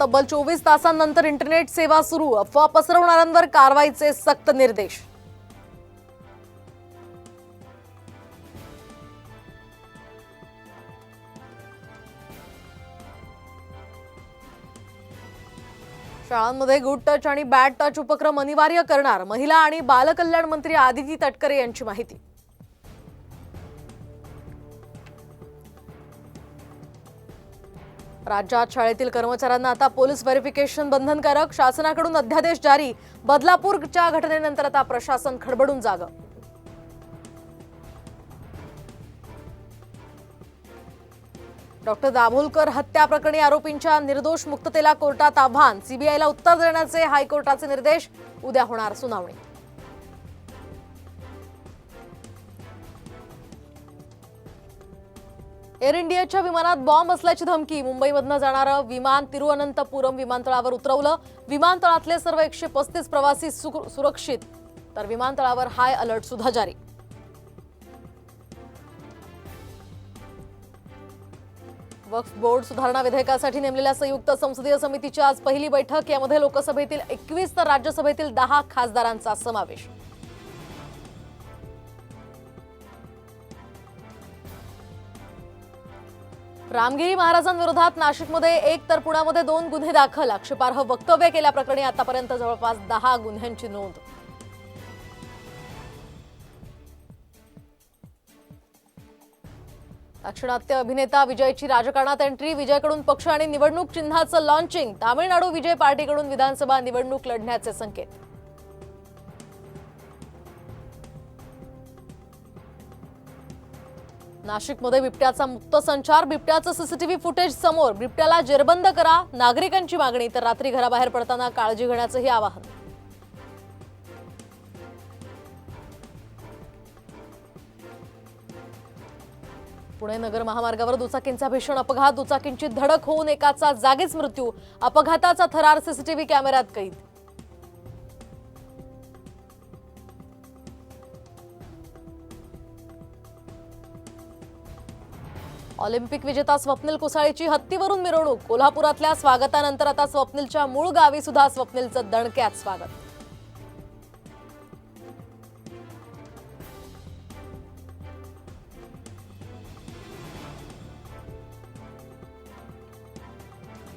तब्बल 24 तासांनंतर इंटरनेट सेवा सुरू, अफवा पसरवणाऱ्यांवर कारवाईचे सक्त निर्देश। शाळांमध्ये गुड टच आणि बॅड टच उपक्रम अनिवार्य करणार, महिला आणि बालकल्याण मंत्री आदिती तटकरे यांची माहिती। राज्यात शाळेतील कर्मचाऱ्यांना आता पोलीस व्हेरिफिकेशन बंधनकारक, शासनाकडून अध्यादेश जारी। बदलापूरच्या घटनेनंतर आता प्रशासन खडबडून जागं। डॉक्टर दाभोलकर हत्या प्रकरणी आरोपींच्या निर्दोष मुक्ततेला कोर्टात आव्हान, सीबीआयला उत्तर देण्याचे हायकोर्टाचे निर्देश। उद्या होणार सुनावणी। एअर इंडियाच्या विमानात बॉम्ब असल्याची धमकी, मुंबईमधून जाणारं विमान तिरुअनंतपुरम विमानतळावर उतरवलं। विमानतळातले सर्व 135 प्रवासी सुरक्षित, तर विमानतळावर हाय अलर्ट सुद्धा जारी। वक्फ बोर्ड सुधारणा विधेयकासाठी नेमलेल्या संयुक्त संसदीय समितीची आज पहिली बैठक। यामध्ये लोकसभेतील 21 तर राज्यसभेतील 10 खासदारांचा समावेश। रामगिरी महाराजांविरोधात नाशिकमध्ये 1 तर पुण्यामध्ये 2 गुन्हे दाखल। आक्षेपार्ह वक्तव्य केल्याप्रकरणी आतापर्यंत जवळपास 10 गुन्ह्यांची नोंद। दाक्षिणात्य अभिनेता विजयची राजकारणात एंट्री, विजयकडून पक्ष आणि निवडणूक चिन्हाचं लॉन्चिंग। तामिळनाडू विजय पार्टीकडून विधानसभा निवडणूक लढण्याचे संकेत। नाशिकमध्ये बिबट्याचा मुक्त संचार, बिबट्याचं सीसीटीव्ही फुटेज समोर। बिबट्याला जेरबंद करा, नागरिकांची मागणी, तर रात्री घराबाहेर पडताना काळजी घेण्याचंही आवाहन। पुणे नगर महामार्गावर दुचाकींचा भीषण अपघात, दुचाकींची धडक होऊन एकाचा जागीच मृत्यू। अपघाताचा थरार सीसीटीव्ही कॅमेऱ्यात कैद। ऑलिम्पिक विजेता स्वप्नील कुसाळीची हत्तीवरून मिरवणूक, कोल्हापुरातल्या स्वागतानंतर आता स्वप्नीलच्या मूळ गावी सुद्धा स्वप्नीलचं दणक्यात स्वागत।